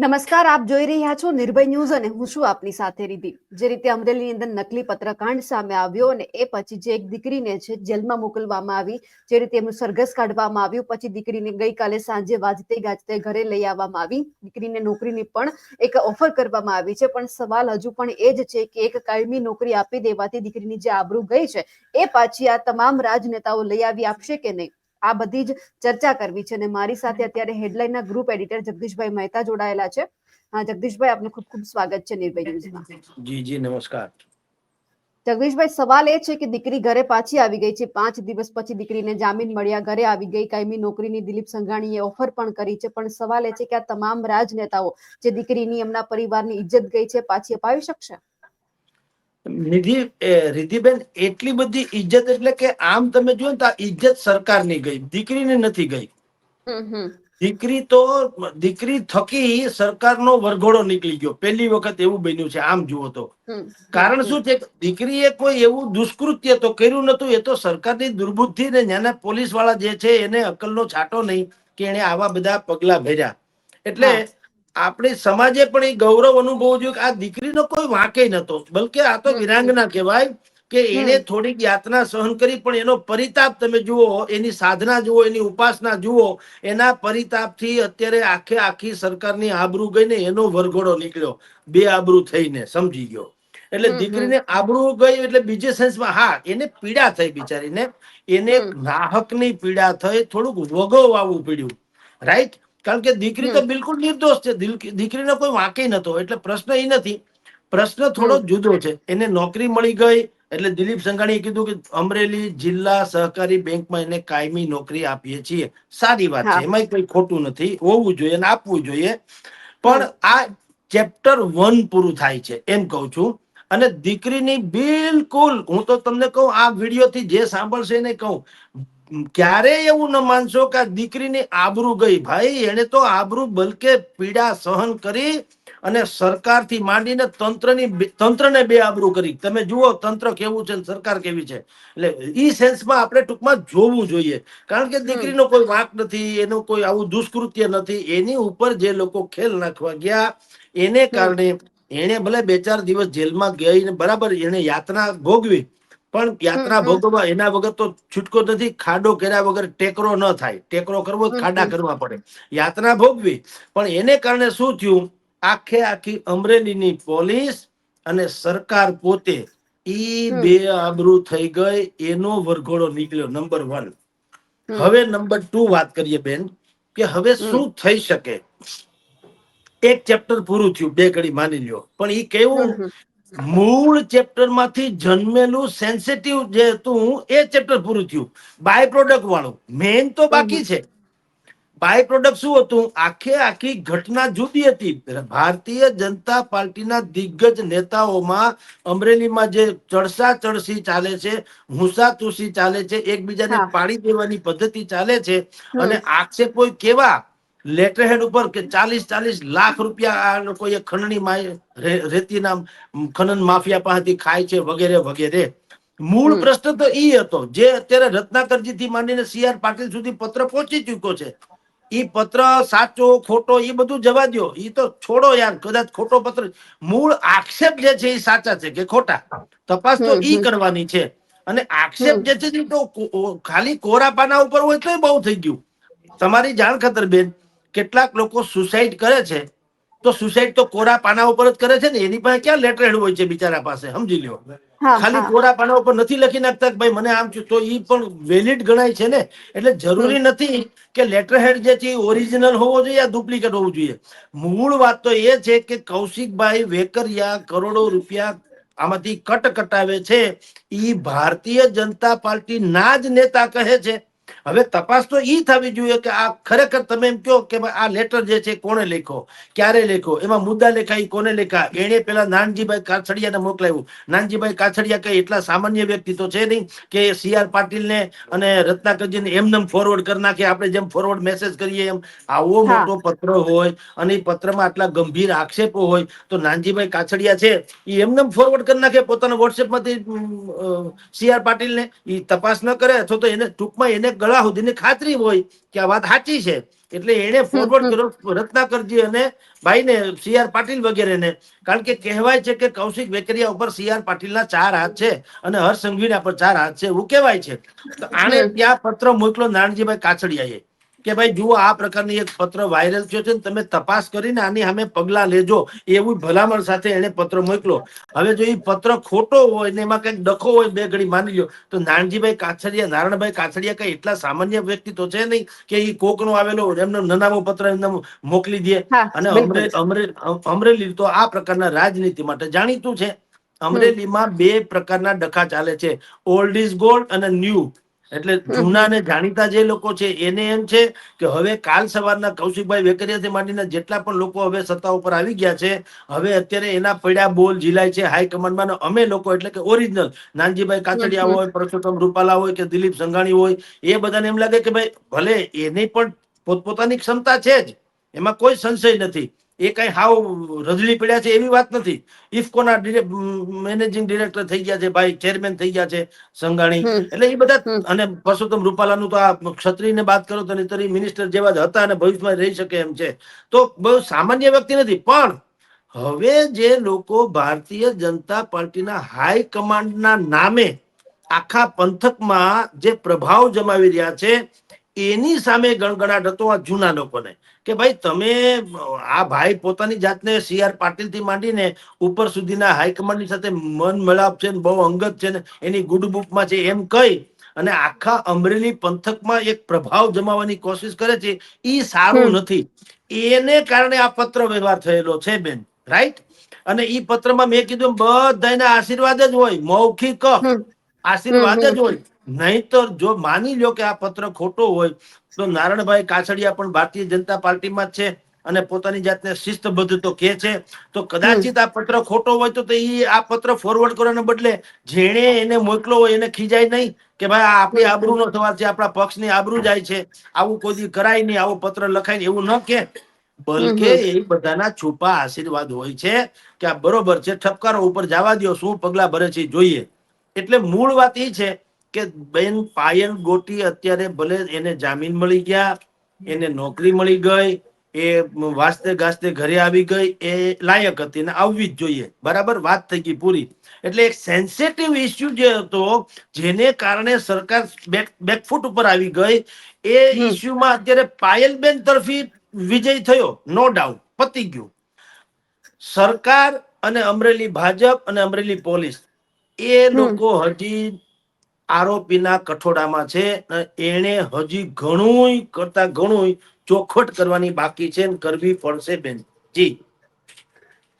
નમસ્કાર, આપ જોઈ રહ્યા છો નિર્ભય ન્યૂઝ અને હું છું આપની સાથે રિધિ. જે રીતે અમરેલીની અંદર નકલી પત્રકાંડ સામે આવ્યો અને એ પછી જે એક દીકરીને છે જેલમાં મોકલવામાં આવી, જે રીતે એમનું સરઘસ કાઢવામાં આવ્યું, પછી દીકરીને ગઈકાલે સાંજે વાજતે ગાજતે ઘરે લઈ આવવામાં આવી. દીકરીને નોકરીની પણ એક ઓફર કરવામાં આવી છે, પણ સવાલ હજુ પણ એ જ છે કે એક કાયમી નોકરી આપી દેવાથી દીકરીની જે આબરૂ ગઈ છે એ પાછી આ તમામ રાજનેતાઓ લઈ આવી આપશે કે નહીં, આ બધી જ ચર્ચા કરવી છે. અને મારી સાથે અત્યારે હેડલાઇનના ગ્રુપ એડિટર જગદીશભાઈ મહેતા જોડાયેલા છે. જગદીશભાઈ, આપનું ખૂબ ખૂબ સ્વાગત છે નિર્ભય ન્યૂઝમાં. જી જી નમસ્કાર. જગદીશભાઈ, સવાલ એ છે કે દીકરી ઘરે પાછી આવી ગઈ છે. 5 દિવસ પછી દીકરીને જામીન મળ્યા, ઘરે આવી ગઈ. કાયમી નોકરીની દિલીપ સંઘાણીએ ઓફર પણ કરી છે, પણ સવાલ એ છે કે આ તમામ રાજનેતાઓ જે દીકરીની, એમના પરિવારની ઇજ્જત ગઈ છે, પાછી અપાવી શકશે? રિધિબેન, એટલી બધી ઇજ્જત એટલે કે આમ તમે જુઓ ને તો આ ઇજ્જત સરકારની ગઈ, દીકરીને નથી ગઈ. દીકરી થકી સરકારનો વરઘોડો નીકળી ગયો. પહેલી વખત એવું બન્યું છે આમ જુઓ તો. કારણ શું છે? દીકરીએ કોઈ એવું દુષ્કૃત્ય તો કર્યું નતું. એ તો સરકારની દુર્બુદ્ધિ ને ત્યાંના પોલીસ વાળા જે છે એને અકલનો છાંટો નહીં કે એને આવા બધા પગલા ભર્યા. એટલે આપણી સમાજે પણ એ ગૌરવ અનુભવવું જોઈએ કે આ દીકરીનો કોઈ વાંકે નતો, બલકે આ તો વિરાંગના કહેવાય કે એને થોડીક યાતના સહન કરી, પણ એનો પરિતાપ તમે જુઓ, એની સાધના જુઓ, એની ઉપાસના જુઓ, એના પરિતાપથી અત્યારે આખી સરકારની આબરૂ ગઈ ને એનો વરઘોડો નીકળ્યો, બે આબરૂ થઈને, સમજી ગયો. એટલે દીકરીને આબરૂ ગઈ એટલે બીજે સેન્સમાં હા એને પીડા થઈ બિચારીને, એને નાહકની પીડા થઈ, થોડુંક વગોવાવું પડ્યું, રાઈટ? કારણ કે દીકરી તો બિલકુલ નિર્દોષ છે, દીકરીનો કોઈ વાંકે નતો. એટલે પ્રશ્ન એ નથી, પ્રશ્ન થોડો જુદો છે. એને નોકરી મળી ગઈ એટલે દિલીપ સંઘાણીએ કીધું કે અમરેલી જિલ્લા સહકારી બેંકમાં એને કાયમી નોકરી આપીએ છીએ. સારી વાત છે, એમાં કોઈ ખોટું નથી, હોવું જોઈએ અને આપવું જોઈએ. પણ આ ચેપ્ટર 1 પૂરું થાય છે એમ કઉ છું. અને દીકરીની બિલકુલ, હું તો તમને કહું, આ વિડીયો થી જે સાંભળશે એને કહું, ક્યારેય એવું ન માનશો કે આ દીકરીની આબરૂ ગઈ. ભાઈ, એને તો આબરૂ બલકે પીડા સહન કરી અને સરકારથી માંડીને તંત્રને બે આબરૂ કરી. તમે જુઓ તંત્ર કેવું છે, સરકાર કેવી છે. એટલે ઈ સેન્સમાં આપણે ટૂંકમાં જોવું જોઈએ. કારણ કે દીકરીનો કોઈ વાંક નથી, એનું કોઈ આવું દુષ્કૃત્ય નથી. એની ઉપર જે લોકો ખેલ નાખવા ગયા એને કારણે એને ભલે 2-4 દિવસ જેલમાં ગઈ ને બરાબર, એને યાતના ભોગવી, પણ યાત્રા ભોગવવા એના વગર તો છૂટકો નથી. ખાડો કર્યા વગર ટેકરો ન થાય. ટેકરો કરવો ખાડા કરવા પડે. યાતના ભોગવી, પણ એને કારણે શું થયું? આખી અમરેલીની પોલીસ અને સરકાર પોતે ઈ બે આબરૂ થઈ ગઈ. એનો વરઘોડો નીકળ્યો, નંબર 1. હવે નંબર 2 વાત કરીએ બેન, કે હવે શું થઈ શકે. એક ચેપ્ટર પૂરું થયું, 2 ઘડી માની લ્યો, પણ ઈ કેવું મૂળ ચેપ્ટર માંથી જન્મેલું સેન્સિટિવ જે હતું એ ચેપ્ટર પૂરું થયું. બાય પ્રોડક્ટ વાળું મેઇન તો બાકી છે. બાય પ્રોડક્ટ શું હતું? આખી ઘટના જુદી હતી. ભારતીય જનતા પાર્ટીના દિગ્ગજ નેતાઓમાં અમરેલીમાં જે ચડસા ચડસી ચાલે છે, હુંસાતુસી ચાલે છે, એકબીજાને પાડી દેવાની પદ્ધતિ ચાલે છે, અને આક્ષેપો કેવા લેટર હેડ ઉપર કે 40 લાખ રૂપિયા આ લોકોએ રેતીના ખનન માફિયા પાસેથી ખાય છે, વગેરે વગેરે. મૂળ પ્રશ્ન તો ઈ હતો જે અત્યારે રત્નાકરજી થી માંડીને CR પાટીલ સુધી પત્ર પહોંચી ચુક્યો છે. ઈ પત્ર સાચો ખોટો એ બધું જવા દો, ઈ તો છોડો યાર. કદાચ ખોટો પત્ર, મૂળ આક્ષેપ જે છે એ સાચા છે કે ખોટા, તપાસ તો ઈ કરવાની છે. અને આક્ષેપ જે છે તો ખાલી કોરા પાના ઉપર હોય તો બહુ થઈ ગયું. તમારી જાણ ખાતર બેન, કેટલાક લોકો સુસાઇડ કરે છે તો સુસાઇડ તો કોરા પાના ઉપર જ કરે છે ને. એની પાસે ક્યાં લેટર હેડ હોય છે બિચારા પાસે, સમજી લ્યો. ખાલી કોરા પાના ઉપર નથી લખી નાખતા કે ભાઈ મને આમ છું, તો ઈ પણ વેલિડ ગણાય છે ને. એટલે જરૂરી નથી કે લેટર હેડ જે છે ઓરિજિનલ હોવો જોઈએ યા ડુપ્લિકેટ હોવું જોઈએ. મૂળ વાત તો એ છે કે કૌશિકભાઈ વેકરિયા કરોડો રૂપિયા આમાંથી કટ કટાવે છે. ઈ ભારતીય જનતા પાર્ટી ના જ નેતા કહે છે. હવે તપાસ તો ઈ થવી જોઈએ કે આ ખરેખર તમે એમ કહો કે આ લેટર જે છે કોણે લખ્યો, ક્યારે લખ્યો, એમાં મુદ્દા લેખાય કોને લેખા. એને પેલા નાનજીભાઈ કાછડિયાને મોકલાવ્યું. નાનજીભાઈ કાછડિયા કઈ એટલા સામાન્ય વ્યક્તિ તો છે નહીં કે CR પાટીલને અને રત્નાકરજીને એમને ફોરવર્ડ કરી નાખે. આપણે જેમ ફોરવર્ડ મેસેજ કરીએ એમ આવો મોટો પત્ર હોય અને એ પત્રમાં આટલા ગંભીર આક્ષેપો હોય તો નાનજીભાઈ કાછડિયા છે એ એમને ફોરવર્ડ કરી નાખે પોતાના WhatsApp માંથી CR પાટીલને. એ તપાસ ન કરે અથવા તો એને ટૂંકમાં એને ગળા જ્યાં સુધીની ખાતરી હોય કે આ વાત સાચી છે એટલે એને ફોરવર્ડ કર્યો રત્નાકરજી અને ભાઈને CR પાટીલ વગેરેને. કારણ કે કહેવાય છે કે કૌશિક વેકરિયા ઉપર CR પાટીલના 4 હાથ છે અને હર્ષ સંઘવીના પર 4 હાથ છે એવું કહેવાય છે. તો આણે ત્યાં પત્ર મોકલો નારણજીભાઈ કાછડિયાએ કે ભાઈ જુઓ આ પ્રકારની એક પત્ર વાયરલ થયો છે, તમે તપાસ કરીને આની સામે પગલા લેજો એવું ભલામણ સાથે એને પત્ર મોકલો. હવે જો એ પત્ર ખોટો હોય ને એમાં કઈક ડખો હોય, બે ઘડી માની લ્યો, તો નારણભાઈ કાછડિયા કઈ એટલા સામાન્ય વ્યક્તિ તો છે નહીં કે એ કોકનો આવેલો એમનો નનામો પત્ર એમને મોકલી દે. હા, અને બિલકુલ. અમરેલી તો આ પ્રકારના રાજનીતિ માટે જાણીતું છે. અમરેલીમાં 2 પ્રકારના ડખા ચાલે છે, ઓલ્ડ ઇઝ ગોલ્ડ અને ન્યૂ. એટલે જૂના ને જાણીતા જે લોકો છે એને એમ છે કે હવે કાલ સવારના કૌશિકભાઈ વેકરિયાથી માંડીને જેટલા પણ લોકો હવે સત્તા ઉપર આવી ગયા છે, હવે અત્યારે એના પડ્યા બોલ ઝીલાય છે હાઈકમાન્ડમાં. અમે લોકો એટલે કે ઓરિજિનલ નાનજીભાઈ કાછડિયા હોય, પરસોત્તમ રૂપાલા હોય કે દિલીપ સંઘાણી હોય, એ બધાને એમ લાગે કે ભાઈ ભલે એની પણ પોતપોતાની ક્ષમતા છે જ, એમાં કોઈ સંશય નથી, એ કઈ હાવ રજળી પડ્યા છે એવી વાત નથી. ઇફકોના મેનેજિંગ ડિરેક્ટર થઈ ગયા છે ભાઈ, ચેરમેન થઈ ગયા છે સંઘાણી. એટલે એ બધા, અને પરસોત્તમ રૂપાલાનું તો આ ક્ષત્રિયને વાત કરો તો નહીતર મિનિસ્ટર જેવા જ હતા અને ભવિષ્યમાં રહી શકે એમ છે. તો બહુ સામાન્ય વ્યક્તિ નથી. પણ હવે જે લોકો ભારતીય જનતા પાર્ટીના હાઈકમાન્ડના નામે આખા પંથકમાં જે પ્રભાવ જમાવી રહ્યા છે એની સામે ગણગણાટ હતો આ જૂના લોકોને કે ભાઈ તમે, આ ભાઈ પોતાની જાતને CR પાટીલ થી માંડીને ઉપર સુધીના હાઈકમાન્ડની સાથે મન મળાપ છે, બહુ અંગત છે ને એની ગુડ બુકમાં છે એમ કહી અને આખા અમરેલી પંથકમાં એક પ્રભાવ જમાવવાની કોશિશ કરે છે. ઈ સારું નથી. એને કારણે આ પત્ર વ્યવહાર થયેલો છે બેન, રાઈટ? અને ઈ પત્રમાં મેં કીધું બધાના આશીર્વાદ જ હોય, મૌખિક આશીર્વાદ જ હોય. નહીતર જો માની લ્યો કે આ પત્ર ખોટો હોય તો નારણભાઈ કાછડિયા પણ ભારતીય જનતા પાર્ટીમાં જ છે અને પોતાની જાતને શિસ્તબદ્ધ તો કે છે, તો કદાચિત આ પત્ર ખોટો હોય તો એ આ પત્ર ફોરવર્ડ કરવાને બદલે જેણે એને મોકલો હોય એને ખીજાય નહીં કે ભાઈ આ આપણી આબરૂનો સવાલ છે, આપણા પક્ષની આબરૂ જાય છે, આવું કોઈ દી કરાય નહીં, આવો પત્ર લખાય ને એવું ન કે. બલકે એ બધાના છુપા આશીર્વાદ હોય છે કે આ બરોબર છે, ઠપકારો ઉપર જવા દો, શું પગલા ભરે છે જોઈએ. એટલે મૂળ વાત એ છે કે બેન પાયલ ગોટી અત્યારે ભલે એને જામીન મળી ગયા, એને નોકરી મળી ગઈ, એ વાસ્તે ગાસ્તે ઘરે આવી ગઈ, એ લાયક હતી ને આવવી જ જોઈએ, બરાબર, વાત થઈ ગઈ પૂરી. એટલે એક સેન્સિટિવ ઇસ્યુ જે હતો જેને કારણે સરકાર બેકફૂટ ઉપર આવી ગઈ, એ ઇસ્યુમાં અત્યારે પાયલબેન તરફી વિજય થયો, નો ડાઉટ, પતી ગયું. સરકાર અને અમરેલી ભાજપ અને અમરેલી પોલીસ એ લોકો હજી આરોપીના કઠોડામાં છે. એને હજી ઘણું કરતા ઘણું ચોખવટ કરવાની બાકી છે, કરવી પડશે બેન. જી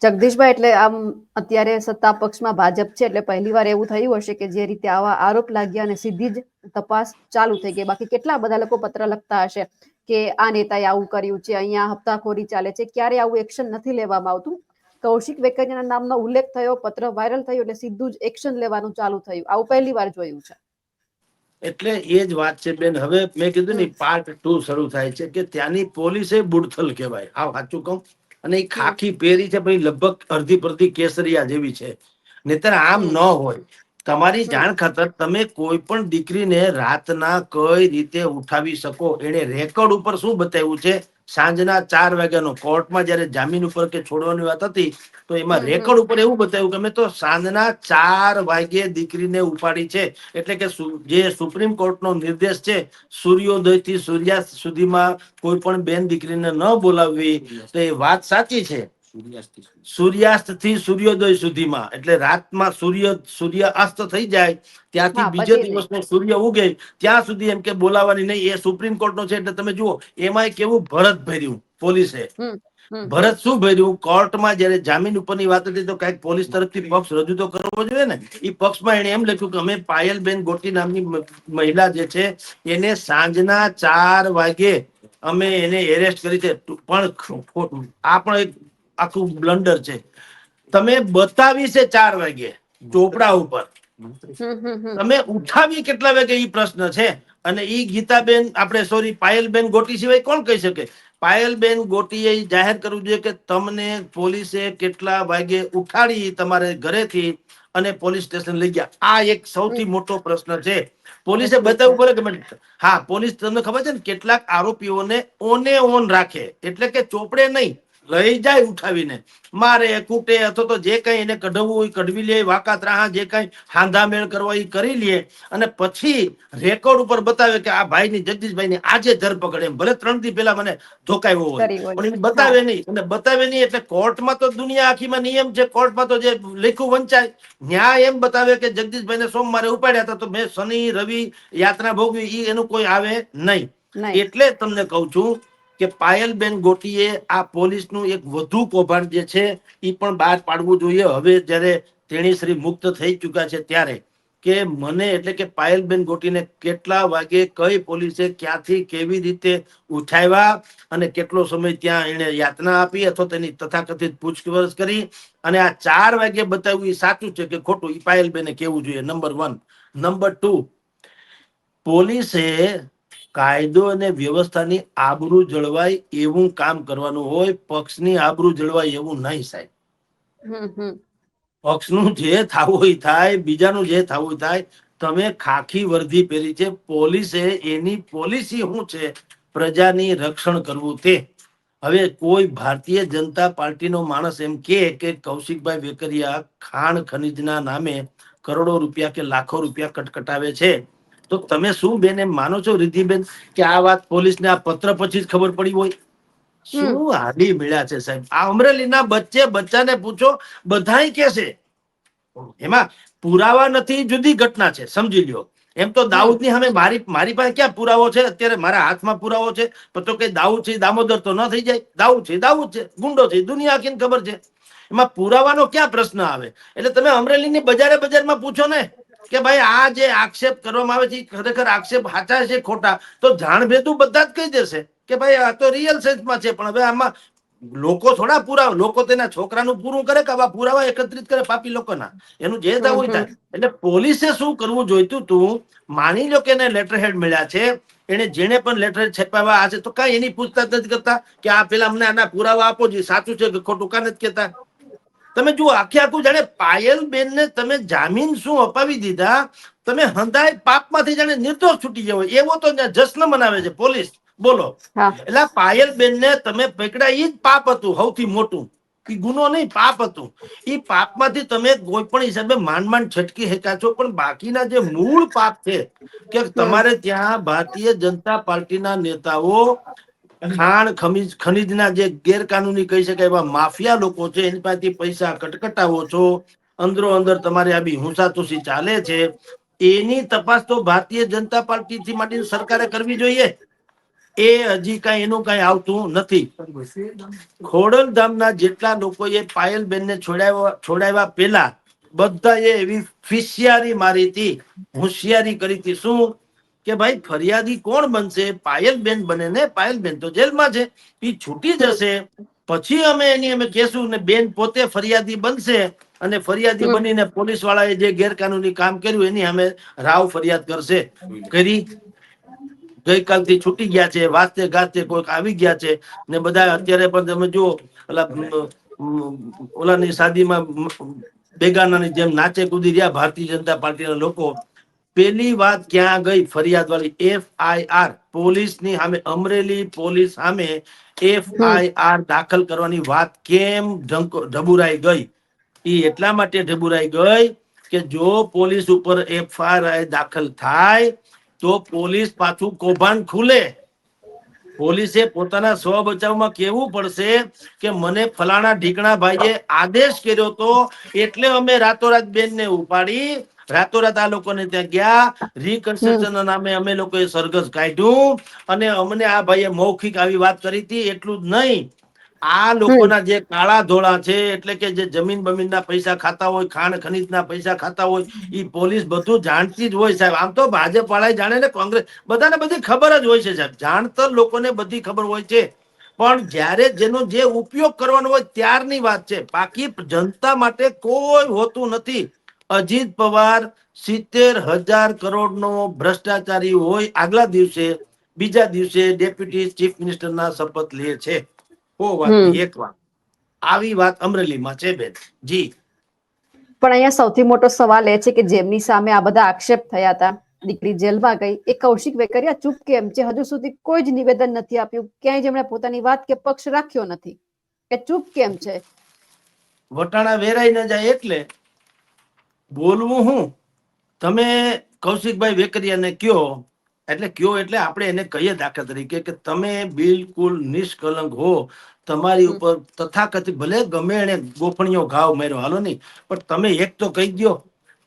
જગદીશભાઈ, એટલે આમ અત્યારે સત્તા પક્ષમાં ભાજપ છે એટલે પહેલી વાર એવું થયું હશે કે જે રીતે આવા આરોપ લાગ્યા અને સીધી જ તપાસ ચાલુ થઈ ગઈ. બાકી કેટલા બધા લોકો પત્ર લખતા હશે કે આ નેતાએ આવું કર્યું છે, અહીંયા હપ્તાખોરી ચાલે છે, ક્યારે આવું એક્શન નથી લેવામાં આવતું. કૌશિક વેકરિયાના નામનો ઉલ્લેખ થયો, પત્ર વાયરલ થયો એટલે સીધું જ એક્શન લેવાનું ચાલુ થયું. આવું પહેલી વાર જોયું છે. એટલે એ જ વાત છે બેન. હવે મેં કીધું ને પાર્ટ 2 શરૂ થાય છે કે ત્યાંની પોલીસે બુડથલ કહેવાય, આ સાચું કહું, અને એ ખાખી પહેરી છે ભાઈ, લગભગ અડધી પરધી કેસરિયા જેવી છે, નહીતર આમ ન હોય. તમારી જાણ ખાતર તમે કોઈ પણ દીકરીને રાતના કઈ રીતે ઉઠાવી શકો, એને રેકોર્ડ ઉપર શું બતાવ્યું છે, સાંજના 4 વાગ્યાનો કોર્ટમાં જયારે જામીન ઉપર કે છોડવાની વાત હતી તો એમાં રેકોર્ડ ઉપર એવું બતાવ્યું કે અમે તો સાંજના 4 વાગે દીકરીને ઉપાડી છે. એટલે કે જે સુપ્રીમ કોર્ટનો નિર્દેશ છે સૂર્યોદય થી સૂર્યાસ્ત સુધીમાં કોઈ પણ બેન દીકરીને ન બોલાવવી, તો એ વાત સાચી છે. સૂર્યાસ્ત થી સૂર્યોદય સુધીમાં, એટલે રાતમાં સૂર્ય અસ્ત થઈ જાય ત્યાંથી બીજા દિવસનો સૂર્ય ઉગે ત્યાં સુધી એમ કે બોલાવાની નહીં. એ સુપ્રીમ કોર્ટનો છે. એટલે તમે જુઓ એમાં કેવું ભરત ભર્યું પોલીસે. ભરત શું ભર્યું, કોર્ટમાં જયારે જામીન ઉપરની વાત હતી તો કઈક પોલીસ તરફથી પક્ષ રજૂ તો કરવો જોઈએ ને. એ પક્ષમાં એને એમ લખ્યું કે અમે પાયલબેન ગોટી નામની મહિલા જે છે એને સાંજના 4 વાગે અમે એને એરેસ્ટ કરી છે. પણ આ પણ એક આખું બ્લન્ડર છે. તમે બતાવી છે 4 વાગે ચોપડા ઉપર, તમે ઉઠાવી કેટલા વાગે એ પ્રશ્ન છે. અને ઈ ગીતાબેન, આપણે સોરી પાયલબેન ગોટી સિવાય કોણ કહી શકે પાયલબેન ગોટીએ જાહેર કરવું જોઈએ કે તમને પોલીસે કેટલા વાગે ઉઠાડી તમારે ઘરેથી અને પોલીસ સ્ટેશન લઈ ગયા. આ એક સૌથી મોટો પ્રશ્ન છે. પોલીસે બતાવવું પડે કે હા, પોલીસ તમને ખબર છે ને કેટલાક આરોપીઓને ઓન રાખે, એટલે કે ચોપડે નહીં, લઈ જાય ઉઠાવીને, મારે કૂટે અથવા તો જે કઈ એને કઢવું હોય કઢવી લે, વાકા ત્રાહા જે કઈ હાંધામેળ કરવા એ કરી લે, અને પછી રેકોર્ડ ઉપર બતાવે કે આ ભાઈની જગદીશભાઈની આજે ધરપકડ, એમ ભલે 3 દી પહેલા મને ધોકાવ્યો હોય પણ એ બતાવે નહીં. અને બતાવે નહીં એટલે કોર્ટમાં તો દુનિયા આખીમાં નિયમ છે, કોર્ટમાં તો જે લખ્યું વંચાય. ન્યાય એમ બતાવે કે જગદીશભાઈને સોમવારે ઉપાડ્યા હતા તો મેં શનિ રવિ યાત્રા ભોગવી, એનું કોઈ આવે નહીં. એટલે તમને કહું છું કે પાયલબેન ગોટીએ આ પોલીસનું એક વધુ કૌભાંડ જે છે એ પણ બહાર પાડવું જોઈએ. હવે જયારે તેણી શ્રી મુક્ત થઈ ચુક્યા છે ત્યારે કે મને એટલે કે પાયલબેન ગોટીને કેટલા વાગે કઈ પોલીસે ક્યાંથી કેવી રીતે ઉઠાવ્યા અને કેટલો સમય ત્યાં એને યાતના આપી અથવા તેની તથાકથિત પૂછપરછ કરી અને આ 4 વાગે બતાવ્યું એ સાચું છે કે ખોટું, એ પાયલબેને કેવું જોઈએ. નંબર 1. નંબર 2, પોલીસે કાયદો અને વ્યવસ્થાની આબરૂ જળવાય એવું કામ કરવાનું હોય, પક્ષની આબરૂ જળવાય એવું નહીં સાહેબ. પક્ષનું જે થવું હોય થાય, બીજાનું જે થવું હોય થાય. તમે ખાખી વર્દી પહેરી છે, પોલીસે એની પોલિસી શું છે? પ્રજાની રક્ષણ કરવું. તે હવે કોઈ ભારતીય જનતા પાર્ટીનો માણસ એમ કે કૌશિકભાઈ વેકરિયા ખાણ ખનીજના નામે કરોડો રૂપિયા કે લાખો રૂપિયા કટકટાવે છે, તો તમે શું બેન એમ માનો છો રિદ્ધિબેન કે આ વાત પોલીસને આ પત્ર પછી જ ખબર પડી હોય? શું હાડી મળ્યા છે સાહેબ. આ અમરેલીના બચ્ચાને પૂછો, બધાય કે છે એમાં પુરાવા નથી, જુદી ઘટના છે, સમજી લ્યો. એમ તો દાઉદની સામે મારી પાસે ક્યાં પુરાવો છે? અત્યારે મારા હાથમાં પુરાવો છે તો કે દાઉદ છે દામોદર તો ન થઈ જાય? દાઉદ છે, ગુંડો છે, દુનિયા આખીને ખબર છે. એમાં પુરાવાનો ક્યાં પ્રશ્ન આવે? એટલે તમે અમરેલીની બજારમાં પૂછો ને કે ભાઈ આ જે આક્ષેપ કરવામાં આવે છે ખરેખર આક્ષેપ સાચા છે ખોટા, તો જાણ ભેદું બધા જ કહી દેશે કે ભાઈ આ તો રિયલ સેન્સમાં છે. પણ હવે આમાં લોકો થોડા પુરાવા, લોકો તેના છોકરાનું પૂરું કરે કે આવા પુરાવા એકત્રિત કરે પાપી લોકોના, એનું જે થવું થાય. એટલે પોલીસે શું કરવું જોઈતું તું? માની લો કે એને લેટર હેડ મળ્યા છે, એને જેને પણ લેટર છપાવ્યા હશે તો કઈ એની પૂછતાછ નથી કરતા કે આ પેલા અમને આના પુરાવા આપો, જે સાચું છે કે ખોટું, કાં નથી કેતા? તમે જુઓ આખું જાણે પાયલબેન ને તમે જામીન શું અપાવી દીધા, તમે હંધાય પાપમાંથી જાણે નિર્દોષ છૂટી ગયો એવો તો જશ્ન મનાવે છે પોલીસ. બોલો. એટલે પાયલબેન ને તમે પકડા એ જ પાપ હતું સૌથી મોટું, એ ગુનો નહીં, પાપ હતું. એ પાપમાંથી તમે કોઈ પણ હિસાબે માંડ છટકી શક્યા છો, પણ બાકીના જે મૂળ પાપ છે કે તમારે ત્યાં ભારતીય જનતા પાર્ટીના નેતાઓ ખાણ ખનીજના જે ગેરકાનૂની કહી શકાય એવા માફિયા લોકો છે, એની પાસેથી પૈસા કટકટાવો છો, અંદરો અંદર તમારી આ બી હુંસાતુસી ચાલે છે. એની તપાસ તો ભારતીય જનતા પાર્ટી થી માટે સરકારે કરવી જોઈએ. એ હજી કઈ એનું કઈ આવતું નથી. ખોડલધામના જેટલા લોકોએ પાયલબેનને છોડાવ્યા પહેલા બધાએ એવી ફિશિયારી મારી હતી, હોશિયારી કરી હતી. શું કે ભાઈ ફરિયાદી કોણ બનશે? પાયલબેન બને ને. પાયલબેન તો જેલમાં છે, એ છૂટી જશે પછી અમે કહેશું ને બેન પોતે ફરિયાદી બનશે અને ફરિયાદી બનીને પોલીસ વાળાએ જે ગેરકાનૂની કામ કર્યું એની અમે રાવ ફરિયાદ કરશે. કરી ગઈકાલથી છૂટી ગયા છે, વાસ્તે ગાસ્તે કોઈક આવી ગયા છે ને બધા અત્યારે પણ તમે જુઓ ઓલાની શાદીમાં બેગાનાની જેમ નાચે કૂદી રહ્યા ભારતીય જનતા પાર્ટીના લોકો. પેલી વાત ક્યાં ગઈ? ફરિયાદ વાળી FIR પોલીસની સામે, અમરેલી પોલીસ સામે FIR દાખલ કરવાની વાત કેમ ઢબુરાઈ ગઈ? એ એટલા માટે ઢબુરાઈ ગઈ કે જો પોલીસ ઉપર FIR દાખલ થાય તો પોલીસ પાછું કૌભાંડ ખુલે. પોલીસે પોતાના સ્વ બચાવમાં કેવું પડશે કે મને ફલાણા ઢીકણા ભાઈએ આદેશ કર્યો તો એટલે અમે રાતોરાત બેનને ઉપાડી, રાતોરાત આ લોકોને ત્યાં ગયા, રિકન્સ્ટ્રક્શન ના નામે અમે લોકોએ સરઘસ કાઢ્યું અને અમને આ ભાઈએ મૌખિક આવી વાત કરી હતી. એટલું જ નહીં, આ લોકોના જે કાળા ધોળા છે એટલે કે જે જમીન બમીનના પૈસા ખાતા હોય, ખાણ ખનીજના પૈસા ખાતા હોય, એ પોલીસ બધું જાણતી જ હોય સાહેબ. આમ તો ભાજપ વાળા જાણે ને, કોંગ્રેસ, બધાને બધી ખબર જ હોય છે સાહેબ. જાણતર લોકોને બધી ખબર હોય છે, પણ જ્યારે જેનો જે ઉપયોગ કરવાનો હોય ત્યારની વાત છે. બાકી જનતા માટે કોઈ હોતું નથી. અજીત પવાર 70,000 કરોડનો ભ્રષ્ટાચારી હોય, આગલા દિવસે બીજા દિવસે ડેપ્યુટી ચીફ મિનિસ્ટરના શપથ લે છે. એક વાત આવી વાત અમરેલીમાં છે બેન. જી. પણ અહીંયા સૌથી મોટો સવાલ એ છે કે જેમની સામે આ બધા આક્ષેપ થયા હતા, દીકરી જેલમાં ગઈ, એ કૌશિક વેકરિયા ચૂપ કેમ છે? હજુ સુધી કોઈ જ નિવેદન નથી આપ્યું, ક્યાંય જેમણે પોતાની વાત કે પક્ષ રાખ્યો નથી, કે ચૂપ કેમ છે? વટાણા વેરાઈ ન જાય એટલે બોલવું હું. તમે કૌશિકભાઈ વેકરિયાને કયો એટલે આપણે એને કહીએ દાખલા તરીકે કે તમે બિલકુલ નિષ્કલંક હો, તમારી ઉપર તથાકથિત ભલે ગમે એને ગોફણીયો ઘાવ માર્યો, હાલો નહીં, પણ તમે એક તો કહી દો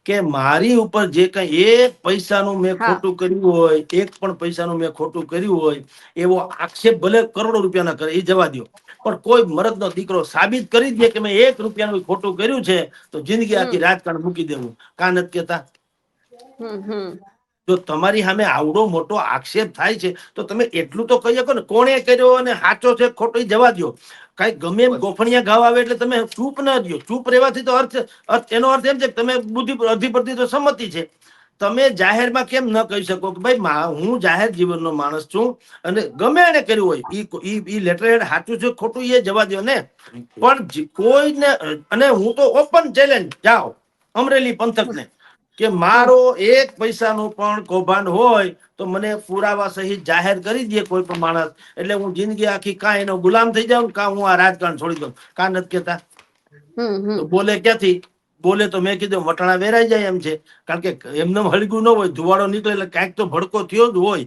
કે મારી ઉપર જે કઈ એક પૈસાનું મેં ખોટું કર્યું હોય, એક પણ પૈસાનું મેં ખોટું કર્યું હોય એવો આક્ષેપ ભલે કરોડો રૂપિયાના કરે એ જવા દો, પણ કોઈ મરદનો દીકરો સાબિત કરી દે કે મેં 1 રૂપિયાનું ખોટું કર્યું છે તો જિંદગી આખી રાજકારણ મૂકી દેવું. કા નથી કેતા? જો તમારી સામે આવડો મોટો આક્ષેપ થાય છે તો તમે એટલું તો કહી શકો ને કોણે કર્યો અને સાચો છે ખોટો જવા દો. કઈ ગમે એમ ગોફણિયા ઘાવ આવે એટલે તમે ચૂપ ન દો. ચૂપ રહેવાથી તો એનો અર્થ એમ છે કે તમે બુદ્ધિ અડધી પડતી તો સંમતિ છે. તમે જાહેરમાં કેમ ન કહી શકો કે ભાઈ હું જાહેર જીવનનો માણસ છું અને ગમે એને કર્યું હોય ઈ લેટર હેડ સાચું છે ખોટું એ જવા દો ને. પણ કોઈને, અને હું તો ઓપન ચેલેન્જ જાઓ અમરેલી પંથકને કે મારો 1 પૈસાનું પણ કૌભાંડ હોય તો મને પુરાવા સહિત જાહેર કરી દે કોઈ પણ માણસ, એટલે હું જિંદગી આખી કાં એનો ગુલામ થઈ જાઉં કાં હું આ રાજકારણ છોડી દઉં. કાં નથી કેતા? તો બોલે ક્યાંથી? બોલે તો મેં કીધું વટાણા વેરાઈ જાય એમ છે. કારણ કે એમને હળગું ન હોય, ધુવાડો નીકળે એટલે કાંઈક તો ભડકો થયો જ હોય.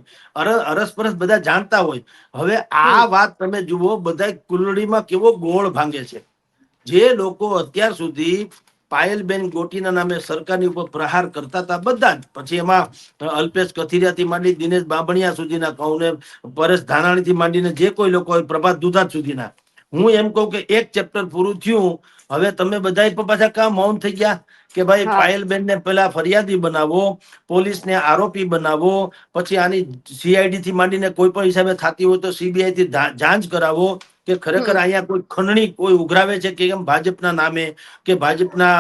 અરસપરસ બધા જાણતા હોય. હવે આ વાત તમે જુઓ, બધા કુલડીમાં કેવો ગોળ ભાંગે છે. જે લોકો અત્યાર સુધી પાયલબેન ગોટીના નામે સરકારની ઉપર પ્રહાર કરતા હતા બધા જ, પછી એમાં અલ્પેશ કથિરિયાથી માંડી દિનેશ બાંભણિયા સુધીના કહું ને, પરેશ ધાનાણીથી માંડીને જે કોઈ લોકો હોય, પ્રભાત દુધાત સુધીના, હું એમ કહું કે એક ચેપ્ટર પૂરું થયું. હવે તમે બધા પાછા કામ મૌન થઈ ગયા કે ભાઈ પાયલબેન ને પેલા ફરિયાદી બનાવો, પોલીસને આરોપી બનાવો, પછી આની CID થી માંડીને કોઈ પણ હિસાબે થતી હોય તો CBI થી જાંચ કરાવો કે ખરેખર અહીંયા કોઈ ખંડણી કોઈ ઉઘરાવે છે કે કેમ ભાજપના નામે કે ભાજપના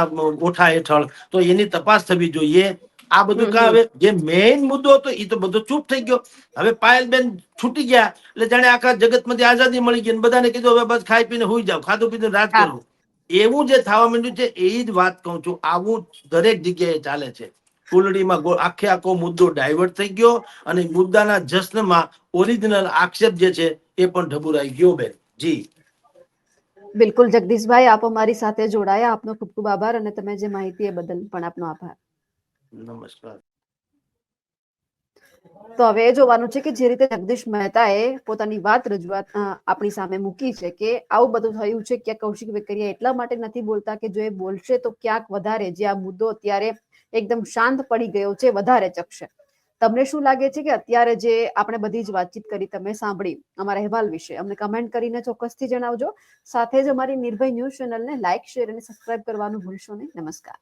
ઓઠા હેઠળ, તો એની તપાસ થવી જોઈએ. આ બધું કાં હવે જે મેઇન મુદ્દો હતો એ તો બધો ચૂપ થઈ ગયો. હવે પાયલબેન છૂટી ગયા એટલે જાણે આખા જગતમાંથી આઝાદી મળી ગઈ, બધાને કીધું હવે બસ ખાઈ પીને હુઈ જાવ, ખાધું પીધું રાજ કરો. એવું જે થવા માંડ્યું છે એ જ વાત કહું છું. આવું દરેક જગ્યાએ ચાલે છે. ફૂલડીમાં આખો મુદ્દો ડાયવર્ટ થઈ ગયો અને મુદ્દાના જશ્નમાં ઓરિજિનલ આક્ષેપ જે છે એ પણ ઢબુરાઈ ગયો બેન. જી બિલકુલ જગદીશભાઈ, આપ અમારી સાથે જોડાયા, આપનો ખૂબ ખૂબ આભાર, અને તમે જે માહિતી એ બદલ પણ આપનો આભાર. નમસ્કાર. તો હવે એ જોવાનું છે કે જે રીતે જગદીશ મહેતાએ પોતાની રજૂઆત આપણી સામે મૂકી છે કે આવું બધું થયું છે, કે કૌશિક વેકરિયા એટલા માટે નથી બોલતા કે જો એ બોલશે તો ક્યાંક વધારે જે આ મુદ્દો અત્યારે એકદમ શાંત પડી ગયો છે વધારે ચકશે. તમને શું લાગે છે કે અત્યારે જે આપણે બધી જ વાતચીત કરી, તમે સાંભળી અમારા અહેવાલ વિશે, અમને કમેન્ટ કરીને ચોક્કસથી જણાવજો. સાથે જ અમારી નિર્ભય ન્યૂઝ ચેનલને લાઇક, શેર અને સબસ્ક્રાઇબ કરવાનું ભૂલશો નહીં. નમસ્કાર.